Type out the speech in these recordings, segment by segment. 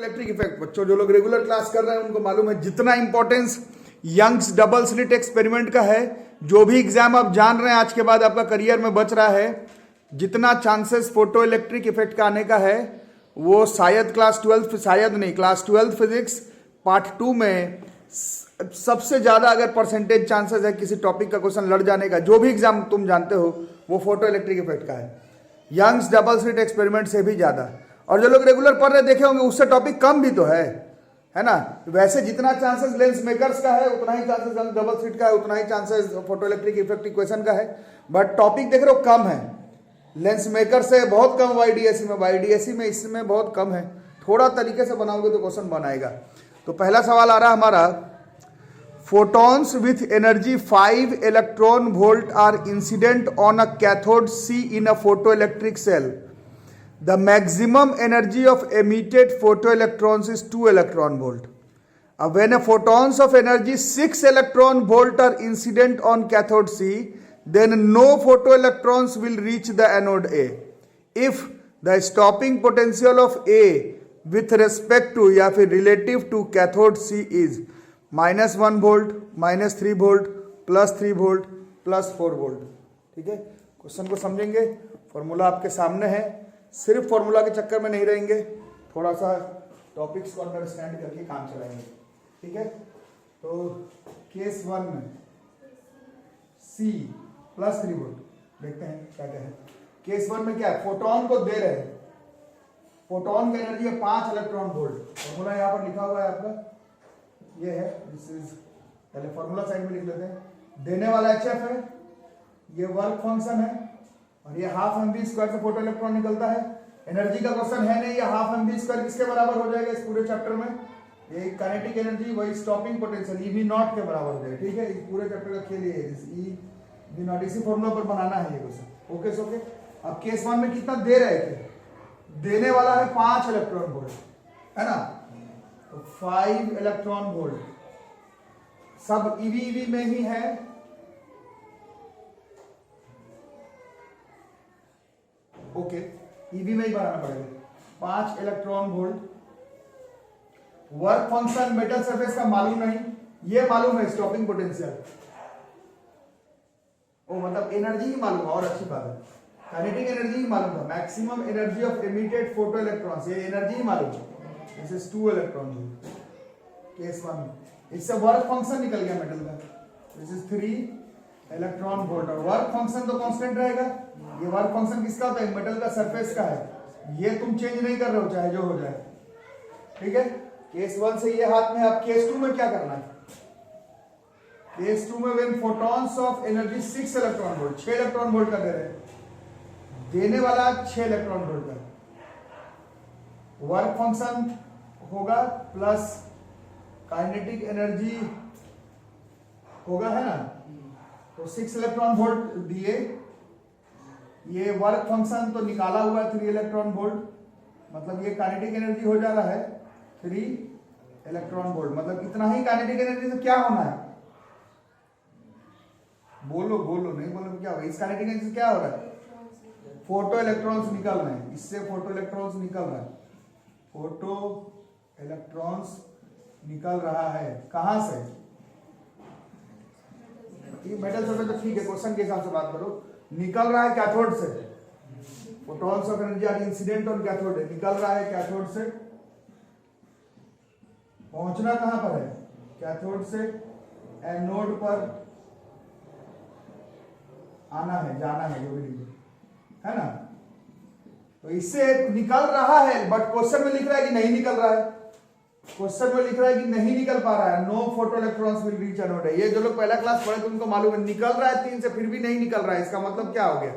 Electric effect. बच्चों जो लोग रेगुलर क्लास कर रहे हैं उनको मालूम है जितना importance Young's double slit experiment का है। जो भी एग्जाम आप जान रहे हैं आज के बाद आपका करियर में बच रहा है, जितना चांसेस फोटो इलेक्ट्रिक इफेक्ट का आने का है वो शायद क्लास 12, शायद नहीं, क्लास 12 फिजिक्स पार्ट 2 में सबसे ज्यादा अगर परसेंटेज चांसेस है किसी टॉपिक का क्वेश्चन लड़ जाने का, जो भी एग्जाम तुम जानते हो वो फोटो इलेक्ट्रिक इफेक्ट का है, यंग्स डबल स्लिट एक्सपेरिमेंट से भी ज्यादा। और जो लोग रेगुलर पढ़ रहे देखे होंगे उससे टॉपिक कम भी तो है ना। वैसे जितना चांसेस लेंस मेकर्स का है उतना ही चांसेस डबल स्लिट का है, उतना ही chances photoelectric effect equation का है, बट टॉपिक देख रहे हो कम है। लेंस मेकर से बहुत कम वाईडीएससी में इसमें बहुत कम है। थोड़ा तरीके से बनाओगे तो क्वेश्चन बनाएगा। तो पहला सवाल आ रहा हमारा, photons with energy 5 electron volt are incident on a cathode C in a photoelectric cell. The maximum energy of emitted photoelectrons is 2 electron volt. When a photons of energy 6 electron volt are incident on cathode C, then no photoelectrons will reach the anode A. If the stopping potential of A with respect to या फिर relative to cathode C is -1 volt, -3 volt, +3 volt, +4 volt. ठीक है, question को समझेंगे। Formula आपके सामने है, सिर्फ फॉर्मूला के चक्कर में नहीं रहेंगे, थोड़ा सा टॉपिक्स को अंडरस्टैंड करके काम चलाएंगे। ठीक है, तो केस 1 में C +3 वोल्ट देखते हैं क्या क्या है। केस 1 में क्या है, फोटोन को दे रहे हैं, फोटोन की एनर्जी है 5 इलेक्ट्रॉन वोल्ट। फॉर्मूला यहाँ पर लिखा हुआ है आपका, ये है, दिस इज, पहले फॉर्मूला साइड में लिख लेते हैं। देने वाला HF है, ये वर्क फंक्शन है, और ये हाफ mv स्क्वायर से फोटो इलेक्ट्रॉन निकलता है। एनर्जी का क्वेश्चन है नहीं, ये हाफ mv स्क्वायर किसके बराबर हो जाएगा इस पूरे चैप्टर में, ये काइनेटिक एनर्जी वही स्टॉपिंग पोटेंशियल EV0 के बराबर हो जाएगा। ठीक है, इस पूरे चैप्टर का खेल ये है, EV0 इसी फॉर्मूला पर बनाना है ये क्वेश्चन। Okay okay. अब केस 1 में कितना दे रहे थे, देने वाला है 5 इलेक्ट्रॉन वोल्ट, है ना, 5 इलेक्ट्रॉन वोल्ट, सब EV में ही है। ओके, EV में ही बनाना पड़ेगा। 5 electron volt, work function metal surface का मालूम नहीं, ये मालूम है स्टॉपिंग पोटेंशियल, ओ मतलब एनर्जी ही मालूम है, और अच्छी बात है, काइनेटिक एनर्जी ही मालूम था, maximum energy of emitted photo electrons, ये एनर्जी ही मालूम है। This is 2 electron volt case 1 में। इससे वर्क फंक्शन निकल गया मेटल का, दिस इज 3 इलेक्ट्रॉन वोल्ट, और वर्क फंक्शन तो कांस्टेंट रहेगा। ये वर्क फंक्शन किसका होता है, मेटल का सरफेस का है, ये तुम चेंज नहीं कर रहे हो चाहे जो हो जाए। ठीक है, केस 1 से ये हाथ में। अब केस 2 में क्या करना है, केस 2 में when photons of energy 6 electron volt, 6 electron volt का दे रहे हैं, देने वाला 6 इलेक्ट्रॉन वोल्ट का, वर्क फंक्शन होगा प्लस काइनेटिक एनर्जी होगा, है ना। तो 6 इलेक्ट्रॉन वोल्ट दिए, ये वर्क फंक्शन तो निकाला हुआ है 3 इलेक्ट्रॉन वोल्ट, मतलब ये काइनेटिक एनर्जी हो जा रहा है 3 इलेक्ट्रॉन वोल्ट, मतलब इतना ही काइनेटिक एनर्जी से क्या होना है, बोलो बोलो, नहीं बोलो क्या होगा, इस काइनेटिक एनर्जी से क्या हो रहा है, फोटो इलेक्ट्रॉन्स निकल रहे हैं, इससे फोटो इलेक्ट्रॉन्स निकल रहा है, फोटो इलेक्ट्रॉन्स निकल रहा है, कहां से, ये मेटल सरफेस तो ठीक है, क्वेश्चन के हिसाब से बात करो, निकल रहा है कैथोड से, photons of energy are incident on cathode, निकल रहा है कैथोड से, पहुंचना कहां पर है, कैथोड से एनोड पर आना है, जाना है, जो भी है ना। तो इससे निकल रहा है, बट क्वेश्चन में लिख रहा है कि नहीं निकल रहा है, क्वेश्चन में लिख रहा है कि नहीं निकल पा रहा है, no photo electrons will reach anode. ये जो लोग पहला क्लास पढ़े थे उनको मालूम है, निकल रहा है 3 से फिर भी नहीं निकल रहा है, इसका मतलब क्या हो गया,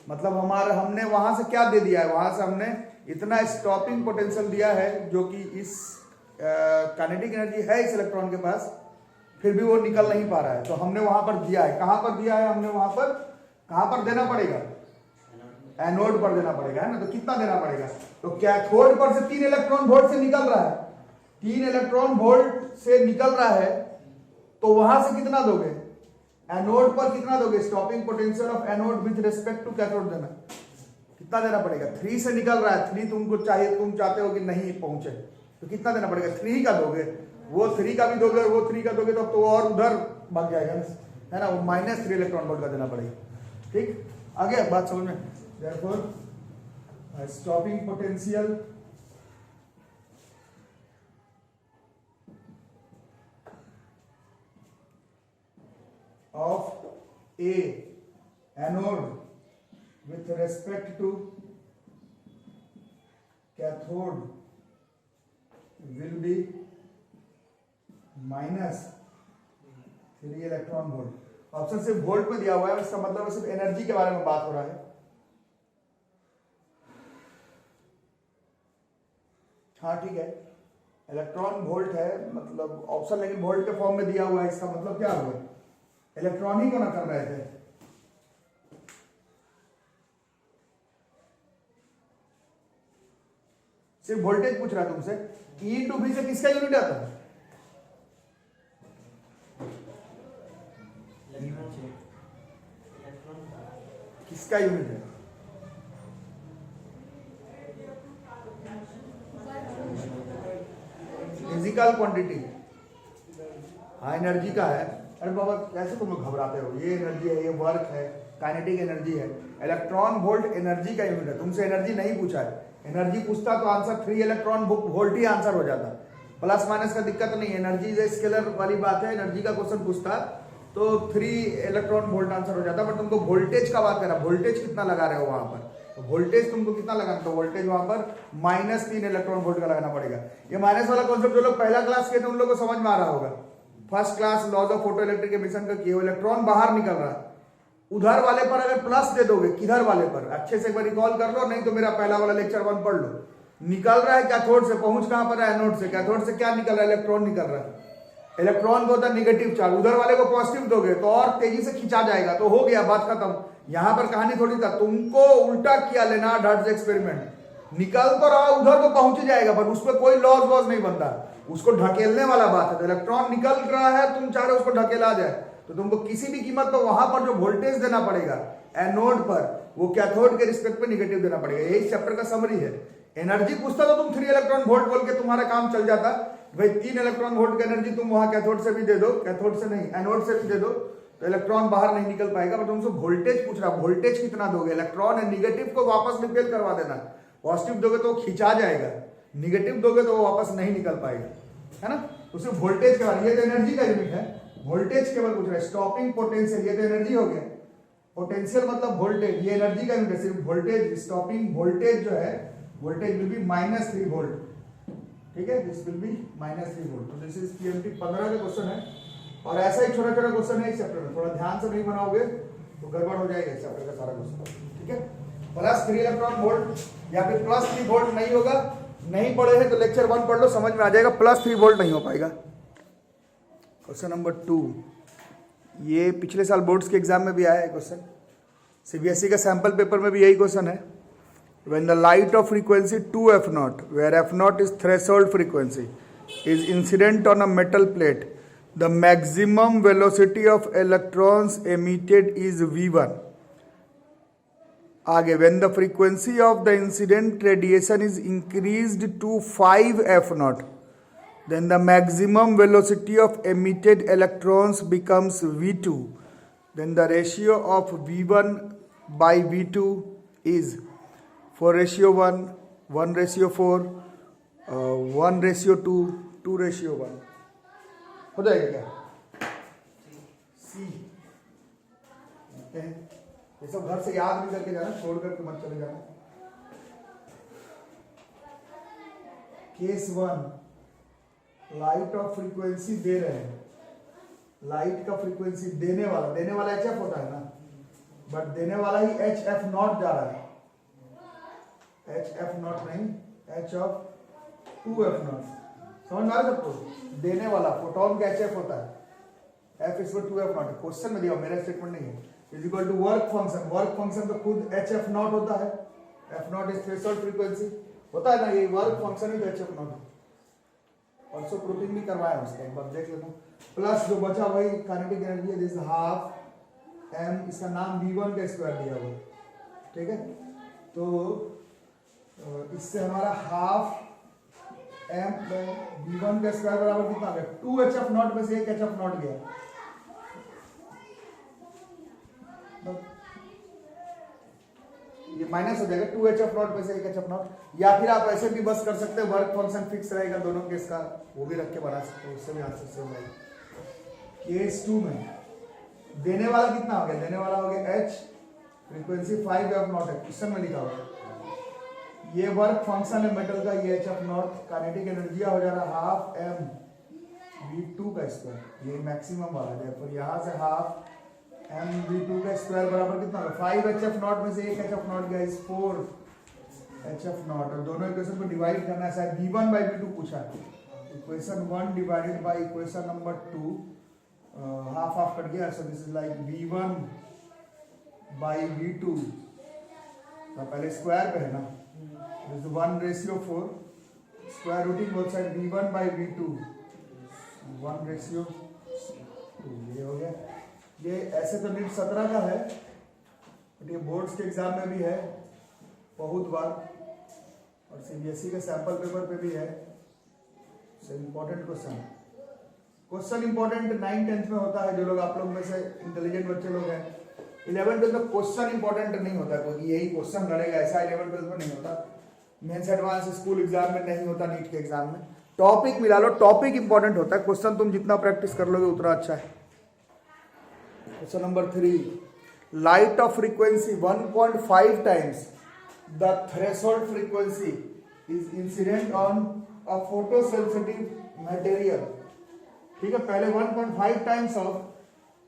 मतलब हमारा हमने वहां से क्या दे दिया है, वहां से हमने इतना स्टॉपिंग पोटेंशियल दिया है जो कि इस काइनेटिक एनर्जी है इस इलेक्ट्रॉन के पास, फिर भी वो निकल नहीं पा रहा है, तो हमने वहां पर दिया है, कहां पर दिया है हमने, वहां पर कहां पर देना पड़ेगा, एनोड पर देना पड़ेगा, है ना। तो कितना देना पड़ेगा, तो कैथोड पर से 3 इलेक्ट्रॉन वोल्ट से निकल रहा है, 3 इलेक्ट्रॉन वोल्ट से निकल रहा है, तो वहां से कितना दोगे, एनोड पर कितना दोगे, stopping potential of anode with respect to cathode देना, कितना देना पड़ेगा, 3 से निकल रहा है, 3 तुमको चाहिए, तुम चाहते हो कि नहीं पहुंचे, तो कितना देना पड़ेगा, 3 का दोगे, वो 3 का भी दोगे और वो 3 का दोगे तो अब तो और उधर भाग जाएगा, है ना, वो -3 इलेक्ट्रॉन वोल्ट का देना पड़ेगा। ठीक, आगे बात समझ में। Therefore stopping potential of a anode with respect to cathode will be -3 electron volt. Option सिर्फ वोल्ट में दिया हुआ है, इसका मतलब सिर्फ एनर्जी के बारे में बात हो रहा है। हाँ ठीक है, इलेक्ट्रॉन वोल्ट है मतलब ऑप्शन, लेकिन वोल्ट के फॉर्म में दिया हुआ है, इसका मतलब क्या हुआ, इलेक्ट्रॉन ही को ना कर रहे थे। सिर्फ वोल्टेज पूछ रहा तुमसे, E टू B से किसका यूनिट आता है, किसका यूनिट है, फिजिकल क्वांटिटी, हाँ एनर्जी का है। अरे बाबा कैसे तुम लोग घबराते हो, ये एनर्जी है, ये वर्क है, काइनेटिक एनर्जी है। इलेक्ट्रॉन वोल्ट एनर्जी का यूनिट है, तुमसे एनर्जी नहीं पूछा है। एनर्जी पूछता तो आंसर 3 इलेक्ट्रॉन वोल्ट ही आंसर हो जाता, प्लस माइनस का दिक्कत नहीं। एनर्जी जो स्केलर वाली बात है, एनर्जी का क्वेश्चन पूछता तो 3 इलेक्ट्रॉन वोल्ट आंसर हो जाता, बट तुमको वोल्टेज का बात करा, वोल्टेज कितना लगा रहे हो वहां पर, तो वोल्टेज तुमको कितना लगाना, तो वोल्टेज वहां पर -3 इलेक्ट्रॉन वोल्ट का लगाना पड़ेगा। ये माइनस वाला कॉन्सेप्ट जो लोग पहला क्लास किए थे उन लोगों को समझ में आ रहा होगा, first class laws of photo electric emission का किए, इलेक्ट्रॉन बाहर निकल रहा है, उधर वाले पर अगर प्लस दे दोगे, किधर वाले पर अच्छे से एक बार रिकॉल कर लो, नहीं तो मेरा पहला वाला लेक्चर 1 पढ़ लो। निकल रहा है कैथोड से, पहुंच कहां पर है, एनोड से। कैथोड से क्या निकल रहा है, इलेक्ट्रॉन निकल रहा है। इलेक्ट्रॉन को होता है निगेटिव चार्ज, उधर वाले को पॉजिटिव दोगे तो और तेजी से खिंचा जाएगा, तो हो गया, बात खत्म। यहां पर कहानी थोड़ी था, तुमको उल्टा किया लेनार्ड हर्ट्ज एक्सपेरिमेंट, निकल तो रहा उधर तो पहुंच जाएगा, पर उसमें कोई लॉस वॉस नहीं बनता, उसको ढकेलने वाला बात है। तो इलेक्ट्रॉन निकल रहा है, तुम चाह रहे हो उसको ढकेला जाए, तो तुमको किसी भी कीमत पर वहां पर जो वोल्टेज देना पड़ेगा एनोड पर, वो कैथोड के रिस्पेक्ट में निगेटिव देना पड़ेगा। यही चैप्टर का समरी है। एनर्जी पूछता तो तुम 3 इलेक्ट्रॉन वोल्ट बोल के तुम्हारा काम चल जाता, भाई 3 इलेक्ट्रॉन वोल्ट की एनर्जी तुम वहां कैथोड से भी दे दो, कैथोड से नहीं एनोड से भी दे दो, तो इलेक्ट्रॉन बाहर नहीं निकल पाएगा। बट तुमसे वोल्टेज पूछ रहा, वोल्टेज कितना दोगे, इलेक्ट्रॉन है, निगेटिव को वापस रिपेल करवा देना, पॉजिटिव दोगे तो खिंचा जाएगा, निगेटिव दोगे तो वो वापस नहीं निकल पाएगा, है ना। तो सिर्फ वोल्टेज के बारे, ये तो एनर्जी का यूनिट है, वोल्टेज केवल पूछ रहा है। स्टॉपिंग पोटेंशियल, ये तो एनर्जी हो गया, पोटेंशियल मतलब वोल्टेज, ये एनर्जी का यूनिट है, सिर्फ वोल्टेज। स्टॉपिंग वोल्टेज जो है, वोल्टेज विल बी -3 वोल्ट, ठीक है, दिस विल बी -3 वोल्ट। तो दिस इज पीएमटी 15 का क्वेश्चन है, और ऐसा ही छोटा छोटा क्वेश्चन है इस चैप्टर में, थोड़ा ध्यान से नहीं बनाओगे तो गड़बड़ हो जाएगा इस चैप्टर का सारा क्वेश्चन, ठीक है। +3 इलेक्ट्रॉन वोल्ट या फिर +3 वोल्ट नहीं होगा, नहीं पढ़े हैं तो लेक्चर 1 पढ़ लो, समझ में आ जाएगा। +3 वोल्ट नहीं हो पाएगा। क्वेश्चन नंबर 2, ये पिछले साल बोर्ड्स के एग्जाम में भी आया है क्वेश्चन, सीबीएसई का सैंपल पेपर में भी यही क्वेश्चन है। When the light of frequency 2f0, where f0 is threshold frequency, is incident on a metal plate, the maximum velocity of electrons emitted is v1. आगे, when the frequency of the incident radiation is increased to 5f0, then the maximum velocity of emitted electrons becomes v2. Then the ratio of v1 by v2 is 4:1, 1:4, 1:2, 2:1। हो जाएगा क्या, सी ये सब घर से याद भी करके जाना, छोड़ करके मत चले जाना। केस 1, लाइट ऑफ फ्रीक्वेंसी दे रहे हैं, लाइट का फ्रीक्वेंसी देने वाला HF होता है ना, बट देने वाला ही HF0 जा रहा है, HF0 नहीं, H of 2f0, समझ में आ रहा है सबको। देने वाला फोटोन का HF होता है, F इज 2f0, क्वेश्चन में दिया, मेरा स्टेटमेंट नहीं है। Is equal to work function, work function तो खुद HF0 होता है, F0 इज थ्रेशोल्ड फ्रीक्वेंसी होता है ना, ये वर्क फंक्शन ही तो HF0 है। और सो प्रूफिंग भी करवाया उसका, एक बार देख लेता हूँ। प्लस जो बचा वही काइनेटिक एनर्जी है, दिस हाफ m, इसका नाम v1 का स्क्वायर दिया हुआ, ठीक है। तो इससे हमारा हाफ एम V1 का स्क्वायर बराबर कितना गया 2 HF0 में से एक HF0 गया, ये माइनस हो जाएगा 2 HF0 में से एक HF0। या फिर आप ऐसे भी बस कर सकते हो, वर्क फंक्शन फिक्स रहेगा दोनों केस का, वो भी रख के बना सकते हो, उससे भी आंसर सेम रहेगा। केस 2 में देने वाला कितना हो गया, देने वाला हो गया H, फ्रीक्वेंसी 5F0 है, क्वेश्चन में लिखा हुआ ये वर्क फंक्शन है मेटल का, ये HF0, काइनेटिक एनर्जी हो जा रहा हाफ m v2 का स्क्वायर, ये मैक्सिमम वाला है, पर यहाँ से हाफ m v2 का स्क्वायर बराबर कितना होगा 5 HF0 में से एक HF0 गया इस 4 HF0, और दोनों इक्वेशन को डिवाइड करना है, शायद v1 by v2 पूछा है, equation 1 divided by equation number 2, half half cut गया, so this is like v1 by v2, तो पहले स्क्वायर पे है ना, this 1:4, square rooting both side v1 by v2 1:2, ये हो गया। ये ऐसे तो नीट 17 का है, बट ये बोर्ड्स के एग्जाम में भी है बहुत बार, और सीबीएसई के सैंपल पेपर पे भी है, इम्पोर्टेंट क्वेश्चन इंपॉर्टेंट 9th-10th में होता है, जो लोग आप लोग में से इंटेलिजेंट बच्चे लोग हैं। 11th-12th में क्वेश्चन इंपॉर्टेंट नहीं होता, क्योंकि यही क्वेश्चन लड़ेगा, ऐसा 11th-12th में नहीं होता, मेंस एडवांस स्कूल एग्जाम में नहीं होता, नीट के एग्जाम में टॉपिक मिला लो, टॉपिक इंपॉर्टेंट होता है, क्वेश्चन तुम जितना प्रैक्टिस कर लोगे उतना अच्छा है। Question number 3, light of frequency 1.5 times the threshold frequency is incident on a photo sensitive material. ठीक है, पहले 1.5 टाइम्स ऑफ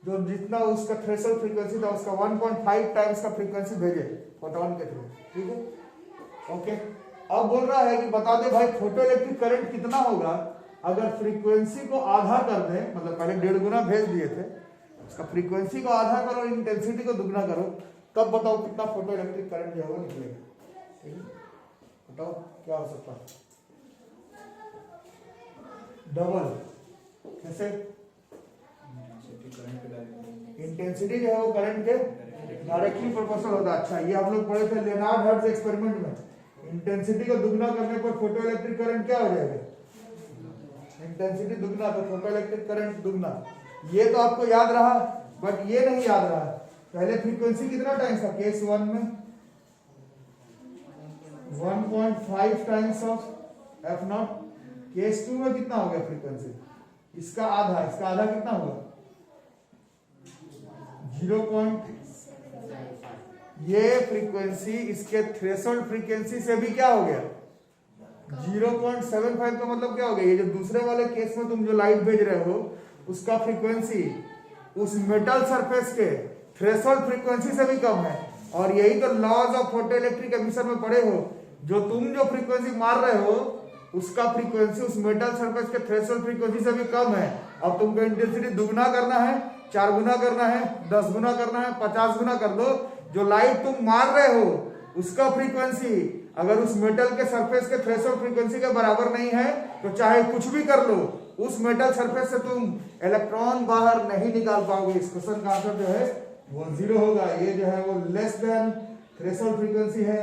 जो जितना उसका थ्रेशोल्ड फ्रीक्वेंसी था उसका 1.5 टाइम्स का फ्रीक्वेंसी भेजे फोटोन के थ्रू। ठीक है, ओके। अब बोल रहा है कि बता दे भाई फोटो इलेक्ट्रिक करंट कितना होगा अगर फ्रीक्वेंसी को आधा कर दे, मतलब पहले 1.5 गुना भेज दिए थे, उसका फ्रीक्वेंसी को आधा करो, इंटेंसिटी को दुगना करो, तब बताओ कितना फोटो इलेक्ट्रिक करंट जो है वो निकलेगा। ठीक है, बताओ क्या हो सकता है। डबल कैसे, इंटेंसिटी जो है वो करंट के डायरेक्टली प्रोपोर्शनल होता है। अच्छा, ये आप लोग पढ़े थे लेनार्ड हर्ट्ज एक्सपेरिमेंट में, इंटेंसिटी को दुगना करने पर फोटो इलेक्ट्रिक करंट क्या हो जाएगा, इंटेंसिटी दुगना तो फोटो इलेक्ट्रिक करंट दुगना। ये तो आपको याद रहा, बट ये नहीं याद रहा पहले फ्रीक्वेंसी कितना टाइम्स था केस 1 में 1.5 टाइम्स ऑफ f0, केस 2 में कितना हो गया फ्रीक्वेंसी, इसका आधा कितना होगा 0. ये फ्रीक्वेंसी इसके थ्रेशोल्ड फ्रीक्वेंसी से भी क्या हो गया 0.75 का मतलब क्या हो गया, ये जो दूसरे वाले केस में तुम जो लाइट भेज रहे हो उसका फ्रीक्वेंसी उस मेटल सरफेस के थ्रेशोल्ड फ्रीक्वेंसी से भी कम है। और यही तो laws of photo electric emission में पढ़े हो, जो तुम जो फ्रीक्वेंसी मार रहे हो उसका फ्रीक्वेंसी उस मेटल सरफेस के थ्रेशोल्ड फ्रीक्वेंसी से भी कम है। अब तुमको इंटेंसिटी दुगना करना है, 4 गुना करना है, 10 गुना करना है, 50 गुना कर दो, जो लाइट तुम मार रहे हो उसका फ्रीक्वेंसी अगर उस मेटल के सरफेस के थ्रेशोल्ड फ्रीक्वेंसी के बराबर नहीं है तो चाहे कुछ भी कर लो, उस मेटल सरफेस से तुम इलेक्ट्रॉन बाहर नहीं निकाल पाओगे। इस क्वेश्चन का आंसर जो है वो 0 होगा। ये जो है वो लेस देन थ्रेशोल्ड फ्रीक्वेंसी है,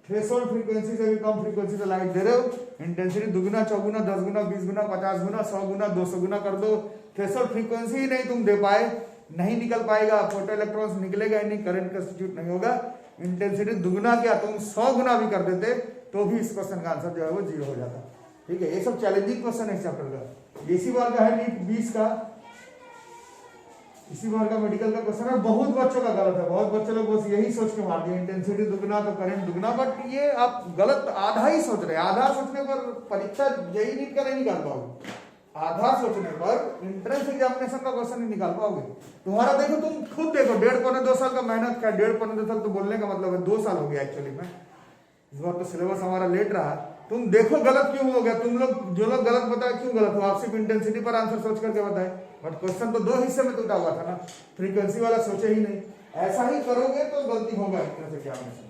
थ्रेशोल्ड फ्रीक्वेंसी से भी कम फ्रीक्वेंसी से लाइट दे रहे हो, इंटेंसिटी दुगुना, 4 गुना, 10 गुना, 20 गुना, 50 गुना, 100 गुना, 200 गुना कर दो, थ्रेशोल्ड फ्रीक्वेंसी ही नहीं तुम दे पाए, नहीं निकल पाएगा, फोटो इलेक्ट्रॉन्स निकलेगा ही नहीं, करंट कंस्टिट्यूट नहीं होगा। इंटेंसिटी दुगना क्या तुम 100 गुना भी कर देते तो भी इस क्वेश्चन का आंसर जो है वो 0 हो जाता। ठीक है, ये सब चैलेंजिंग क्वेश्चन है इस चैप्टर का। इसी बार का है नीट 20 का, इसी बार का मेडिकल का क्वेश्चन है। बहुत बच्चों का गलत है, बहुत बच्चे लोग बस यही सोच के मार दिए इंटेंसिटी दुगना तो करंट दुगना, बट ये आप गलत आधा ही सोच रहे हैं। आधा सोचने पर परीक्षा यही नीट का नहीं निकाल पाओगे, आधा सोचने पर एंट्रेंस एग्जामिनेशन का क्वेश्चन नहीं निकाल पाओगे। तुम्हारा देखो, तुम खुद देखो, 1.5-2 साल का मेहनत का, 1.5-2 साल तो बोलने का मतलब है 2 साल हो गया एक्चुअली में, इस बार तो सिलेबस हमारा लेट रहा। तुम देखो गलत क्यों हो गया, तुम लोग जो लोग गलत बताए क्यों गलत हो, आप सिर्फ इंटेंसिटी पर आंसर सोच करके बताए, बट क्वेश्चन तो 2 हिस्से में टूटा हुआ था ना, फ्रीक्वेंसी वाला सोचे ही नहीं। ऐसा ही करोगे तो गलती होगा एंट्रेंस एग्जामिनेशन,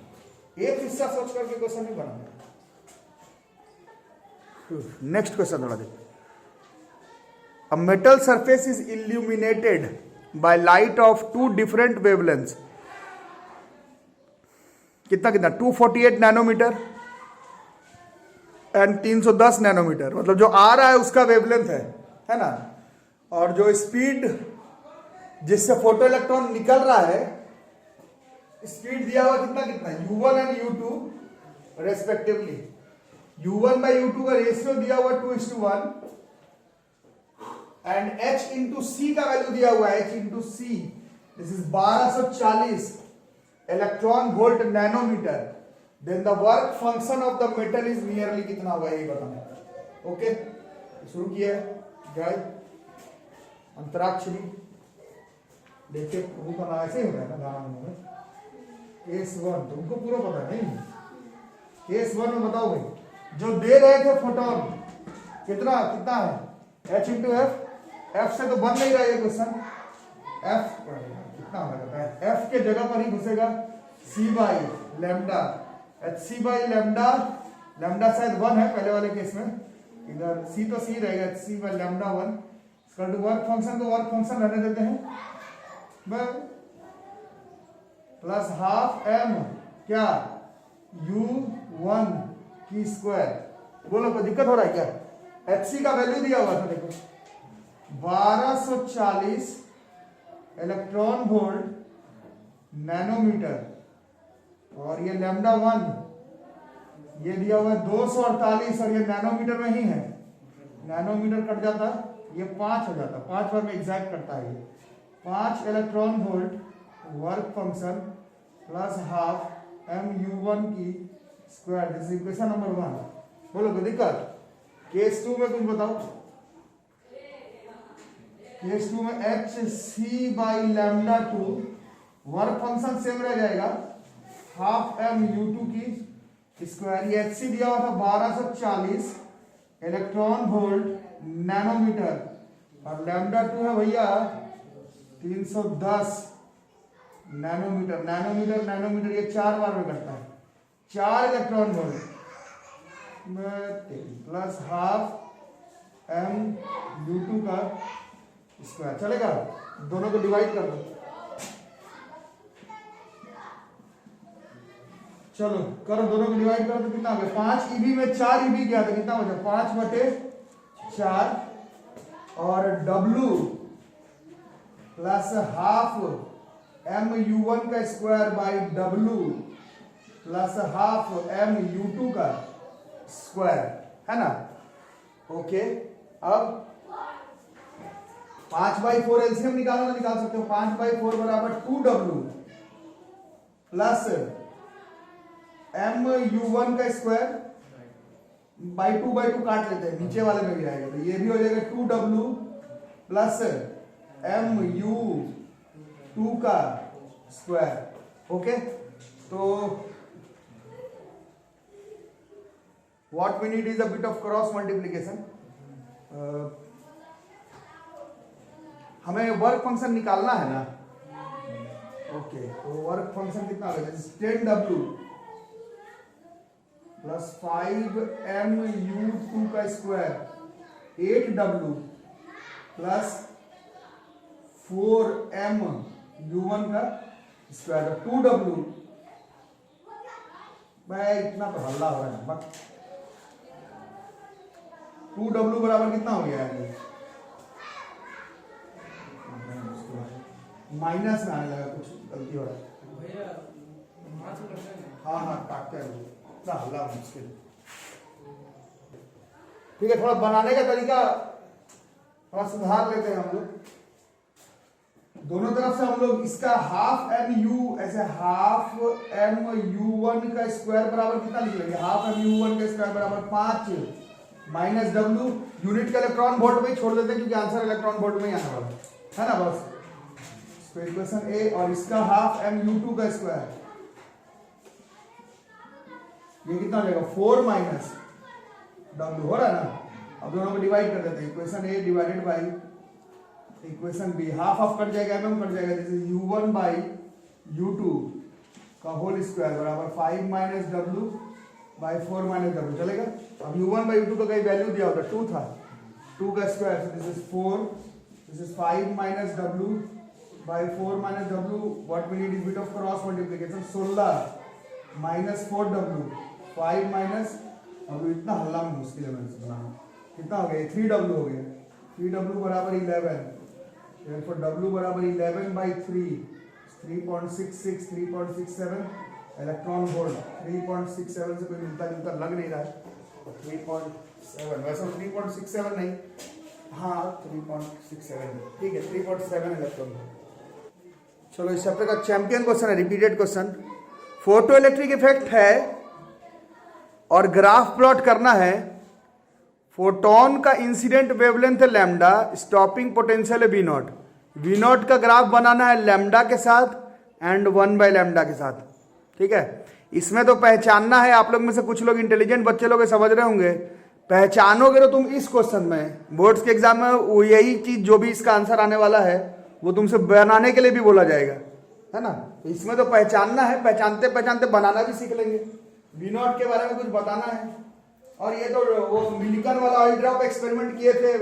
एक हिस्सा सोच करके क्वेश्चन नहीं बनाना। नेक्स्ट क्वेश्चन थोड़ा देखो। A metal surface is illuminated by light of 2 different wavelengths. कितना 248 नैनोमीटर एंड 310 नैनोमीटर, मतलब जो आ रहा है उसका वेवलेंथ है ना। और जो स्पीड जिससे फोटो इलेक्ट्रॉन निकल रहा है, स्पीड दिया हुआ कितना कितना, u1 and u2 respectively. u1 by u2 का रेशियो दिया हुआ 2:1 एंड h इंटू सी का वैल्यू दिया हुआ है, h into C this is 1240 electron volt nanometer. Then the work function of the metal is nearly कितना होगा ये बताना। ओके, शुरू किया गाइस अंतराक्षरी। देखिए वो ऐसे ही होता है ना गाना में। केस 1 तुमको पूरा पता नहीं, केस 1 में बताओ भाई, जो दे रहे थे फोटोन कितना कितना है, h इंटू एफ, एफ से तो बन नहीं रहा ये क्वेश्चन, एफ कितना होगा है, एफ के जगह पर ही घुसेगा C by lambda, H C by lambda, lambda शायद 1 है पहले वाले केस में, इधर सी तो सी रहेगा, एच सी बाई लैम्डा 1 इसका वर्क फंक्शन को वर्क फंक्शन रहने देते हैं प्लस हाफ एम क्या u1 की स्क्वायर। बोलो कोई दिक्कत हो रहा है क्या? एच सी का वैल्यू दिया हुआ था देखो 1240 इलेक्ट्रॉन वोल्ट नैनोमीटर, और ये लैम्डा 1 ये दिया हुआ है 248, और ये नैनोमीटर में ही है, नैनोमीटर कट जाता ये 5 हो जाता, 5 बार में एग्जैक्ट करता है ये 5 electron volt work function plus half M u1 की square, this is equation number 1। बोलो कोई दिक्कत? केस 2 में कुछ बताओ। केस 2 में H C by lambda 2 work function same रह जाएगा, हाफ एम u2 की स्क्वायर, ये एच सी दिया हुआ था 1240 इलेक्ट्रॉन वोल्ट नैनोमीटर, और लैम्डा 2 है भैया 310 नैनोमीटर, नैनोमीटर नैनोमीटर ये 4 बार में करता है, 4 electron volt plus half M u2 का स्क्वायर। चलेगा? दोनों को डिवाइड कर दो, चलो करो, दोनों को डिवाइड करो तो कितना हो गया, 5 ईबी में 4 ईबी क्या था, कितना हो जाए 5/4, और W plus half M u1 का square by W plus half M u2 का स्क्वायर, है ना। ओके, अब 5/4 एलसीएम निकालना तो निकाल सकते हो, 5/4 बराबर 2W प्लस एम u1 का स्क्वायर बाई 2/2 काट लेते हैं, नीचे वाले में भी आएगा तो ये भी हो जाएगा 2W प्लस एम u2 का स्क्वायर। ओके, तो what we need is a bit of cross multiplication. हमें वर्क फंक्शन निकालना है ना। ओके, तो वर्क फंक्शन कितना होगा, 10W प्लस 5m u2 का square 8W plus 4m u1 का स्क्वायर 2W। भाई इतना तो हल्ला हो रहा है, 2W बराबर कितना हो गया है, माइनस में आने लगा, कुछ गलती हो रहा है। हाँ काटते हैं, इतना हल्ला मुश्किल। ठीक है, थोड़ा बनाने का तरीका थोड़ा सुधार लेते हैं हम लोग। दोनों तरफ से हम लोग इसका हाफ एम यू, ऐसे हाफ एम u1 का स्क्वायर बराबर कितना लिख लेंगे, हाफ एम u1 का स्क्वायर बराबर 5 माइनस W, यूनिट का इलेक्ट्रॉन वोल्ट में ही छोड़ देते हैं क्योंकि आंसर इलेक्ट्रॉन वोल्ट में ही आने वाला है ना, बस। तो इक्वेशन ए, और इसका हाफ एम u2 का स्क्वायर, ये कितना हो जाएगा 4 माइनस W, हो रहा है ना। अब दोनों को डिवाइड कर देते हैं, equation A divided by equation B, half of cut जाएगा, एम कट जाएगा, जैसे u1 बाई u2 का होल स्क्वायर बराबर 5 minus W by 4 minus W। चलेगा? अब u1 बाई u2 का कहीं वैल्यू दिया होता, 2 था, 2 का square, this is 4, this is 5 minus W by 4 minus W। What we need is bit of cross multiplication, 16 minus 4W, 5 minus अब इतना हल्ला में मुश्किल है मैंने बनाना। कितना हो गया? 3W हो गया। 3W बराबर 11, therefore W बराबर 11/3, 3.66, 3.67 इलेक्ट्रॉन वोल्ट। 3.67 से कोई मिलता जुलता लग नहीं रहा है। 3.7 वैसे 3.67 नहीं, हाँ 3.67 ठीक है, 3.7 इलेक्ट्रॉन वोल्ट। चलो इस चैप्टर का चैंपियन क्वेश्चन है, repeated question. Photo electric effect है और ग्राफ प्लॉट करना है। फोटोन का इंसिडेंट वेवलेंथ है लैम्डा, स्टॉपिंग पोटेंशियल है वी नॉट। वी नॉट का ग्राफ बनाना है लैम्डा के साथ एंड 1/λ के साथ, ठीक है। इसमें तो पहचानना है, आप लोग में से कुछ लोग इंटेलिजेंट बच्चे लोग समझ रहे होंगे, पहचानोगे तो तुम इस क्वेश्चन में बोर्ड्स के एग्जाम में यही चीज जो भी इसका आंसर आने वाला है वो तुमसे बनाने के लिए भी बोला जाएगा, है ना। इसमें तो पहचानना है, पहचानते पहचानते बनाना भी सीख लेंगे। वी नॉट के बारे में कुछ बताना है। और ये तो वो मिलिकन वाला ऑयल ड्रॉप एक्सपेरिमेंट किए थे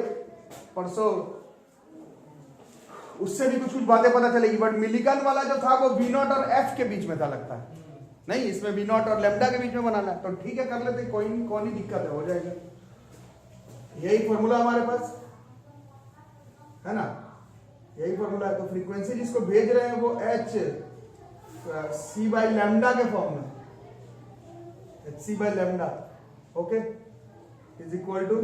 परसों, उससे भी कुछ कुछ बातें पता चलेगी। बट मिलिकन वाला जो था वो वी नॉट और एफ के बीच में था लगता है, नहीं इसमें वी नॉट और लैम्डा के बीच में बनाना है। तो ठीक है, कर लेते, कोई नहीं, कौन ही दिक्कत है, हो जाएगा। यही फॉर्मूला हमारे पास है ना, यही फॉर्मूला है। तो फ्रीक्वेंसी जिसको भेज रहे हैं वो hc/λ के फॉर्म में, hc/λ, okay, is equal to,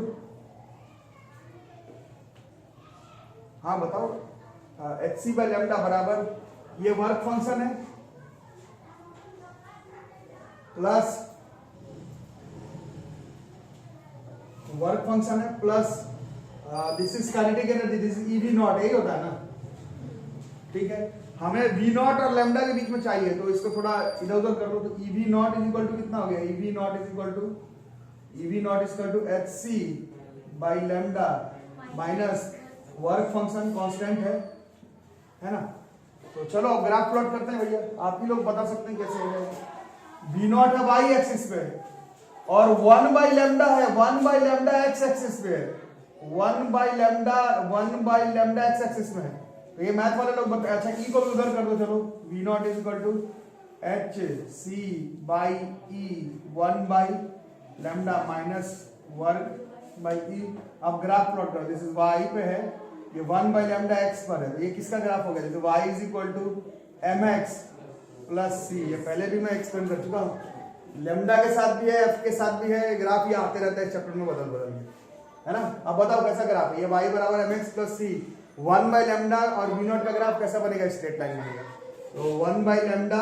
हाँ बताओ, hc/λ बराबर ये वर्क फंक्शन है प्लस वर्क फंक्शन है plus this is kinetic energy, this is EV not, यही होता है ना, ठीक है। हमें वी नॉट और लैम्डा के बीच में चाहिए, तो इसको थोड़ा इधर उधर कर लो। तो EV naught is equal to कितना हो गया? EV naught is equal to hc/λ minus work function constant है ना। तो चलो अब ग्राफ प्लॉट करते हैं भैया, आप ही लोग बता सकते हैं कैसे हो जाएगा। वी नॉट है वाई एक्सिस पे और 1/λ है 1/λ एक्स एक्सिस पे, 1/λ एक्स एक्सिस में है। तो ये मैथ वाले लोग बता, अच्छा ई को भी उधर कर दो, चलो V naught is equal to hc/e 1/λ minus work by E. अब ग्राफ प्लॉट करो, दिस इज वाई पे है, ये 1/λ एक्स पर है, ये किसका ग्राफ हो गया? जैसे y is equal to mx plus C, ये पहले भी मैं एक्सप्लेन कर चुका हूँ। लैम्डा के साथ भी है, एफ के साथ भी है, ग्राफ ये आते रहता है चैप्टर में बदल बदल के, है ना। अब बताओ कैसा ग्राफ है? ये y बराबर mx प्लस सी, 1/λ और v नॉट का ग्राफ कैसा बनेगा? स्ट्रेट लाइन बनेगा। तो 1/λ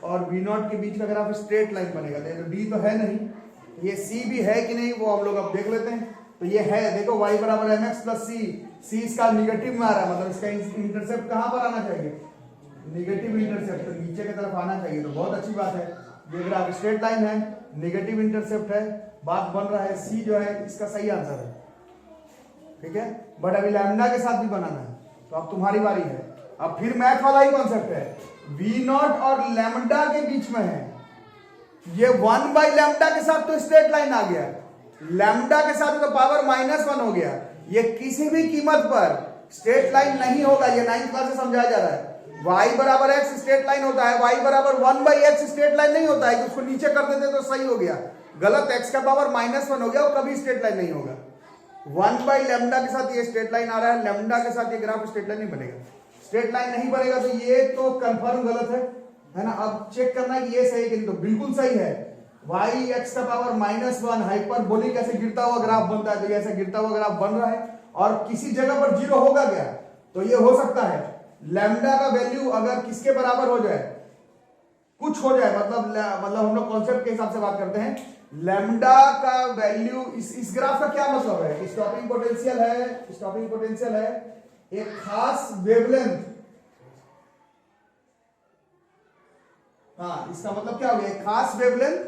और v नॉट के बीच का ग्राफ स्ट्रेट लाइन बनेगा। तो d तो है नहीं, ये c भी है कि नहीं वो हम लोग अब देख लेते हैं। तो ये है, देखो y बराबर mx प्लस सी इसका निगेटिव में आ रहा है, मतलब इसका इंटरसेप्ट कहां पर आना चाहिए? निगेटिव इंटरसेप्ट, तो नीचे की तरफ आना चाहिए। तो बहुत अच्छी बात है, ये ग्राफ स्ट्रेट लाइन है, निगेटिव इंटरसेप्ट है, बात बन रहा है, सी जो है इसका सही आंसर है, ठीक है। बट अभी लैम्डा के साथ भी बनाना है, तो अब तुम्हारी बारी है। अब फिर मैथ वाला ही कॉन्सेप्ट है, वी नॉट और लैम्डा के बीच में है, ये 1/λ के साथ तो स्ट्रेट लाइन आ गया, लैम्डा के साथ तो पावर -1 हो गया। ये किसी भी कीमत पर स्ट्रेट लाइन नहीं होगा, ये 9th क्लास से समझाया जा रहा है। y बराबर x स्ट्रेट लाइन होता है, y बराबर 1/x स्ट्रेट लाइन नहीं होता है, कि उसको नीचे कर देते तो सही हो गया, गलत, x का पावर -1 हो गया, और कभी स्ट्रेट लाइन नहीं होगा। 1/λ के साथ ये स्ट्रेट लाइन आ रहा है, लैम्डा के साथ ये ग्राफ स्ट्रेट लाइन नहीं बनेगा। स्ट्रेट लाइन नहीं बनेगा तो ये तो कंफर्म गलत है ना। अब चेक करना है कि ये सही है कि नहीं, तो बिल्कुल सही है। y x का पावर -1 हाइपरबोलिक ऐसे गिरता हुआ ग्राफ बनता है, तो ये ऐसे गिरता हुआ ग्राफ बन रहा है, और किसी जगह पर 0 होगा क्या? तो ये हो सकता है लैम्डा का वैल्यू अगर किसके बराबर हो जाए, कुछ हो जाए, मतलब हम लोग कॉन्सेप्ट के हिसाब से बात करते हैं, लैम्डा का वैल्यू इस ग्राफ का क्या मतलब है? स्टॉपिंग पोटेंशियल है एक खास वेवलेंथ, हाँ इसका मतलब क्या हो गया? एक खास wavelength,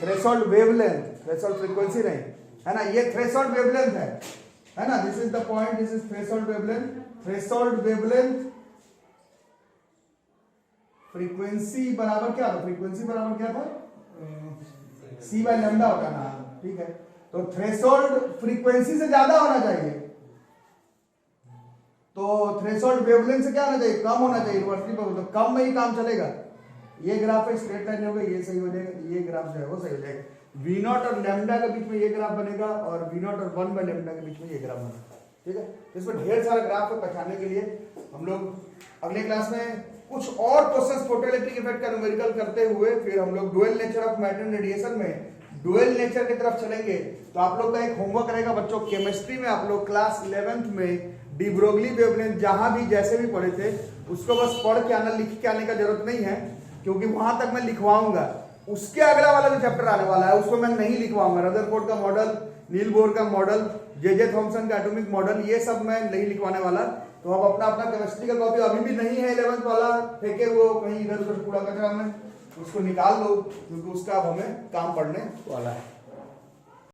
threshold wavelength, threshold frequency नहीं है ना, ये थ्रेशोल्ड वेवलेंथ है ना। This is the point, this is threshold wavelength. Threshold wavelength frequency बराबर क्या था? फ्रीक्वेंसी बराबर क्या था? c/λ होता ना, ठीक है। तो थ्रेशोल्ड फ्रीक्वेंसी से ज्यादा होना चाहिए, तो थ्रेशोल्ड वेवलेंथ से क्या होना चाहिए? कम होना चाहिए। यूनिवर्सिटी पर तो कम में ही काम चलेगा, ये ग्राफ है, स्ट्रेट लाइन होगा, ये सही हो जाएगा, ये ग्राफ जो है वो सही हो जाएगा। V नॉट और लैम्डा के बीच में ये ग्राफ बनेगा और V नॉट और 1 बाय लैम्डा के बीच में ये ग्राफ बनेगा। ठीक है, इसमें ढेर सारा ग्राफ है पहचानने के लिए। हम लोग अगले क्लास में कुछ और क्वेश्चंस फोटोइलेक्ट्रिक इफेक्ट का न्यूमेरिकल करते हुए फिर हम लोग dual nature of matter and radiation में डुअल नेचर की तरफ चलेंगे। तो आप लोग का एक होमवर्क रहेगा बच्चों, केमिस्ट्री में आप लोग क्लास 11th में डी ब्रोगली वेवलेंथ जहां भी जैसे भी पढ़े थे उसको बस पढ़ के आना, लिख के आने का जरूरत नहीं है, क्योंकि वहां तक मैं लिखवाऊंगा। उसके अगला वाला जो चैप्टर आने वाला है उसको मैं नहीं लिखवाऊंगा। रदरफोर्ड का मॉडल, नील बोर का मॉडल, जे थॉमसन का एटॉमिक मॉडल, ये सब मैं नहीं लिखवाने वाला। तो अब अपना अपना केमिस्ट्री का कॉपी अभी भी नहीं है 11th वाला, फेंके वो कहीं इधर उधर कूड़ा कचरा में, उसको निकाल लो, क्योंकि उसका अब हमें काम पड़ने वाला है।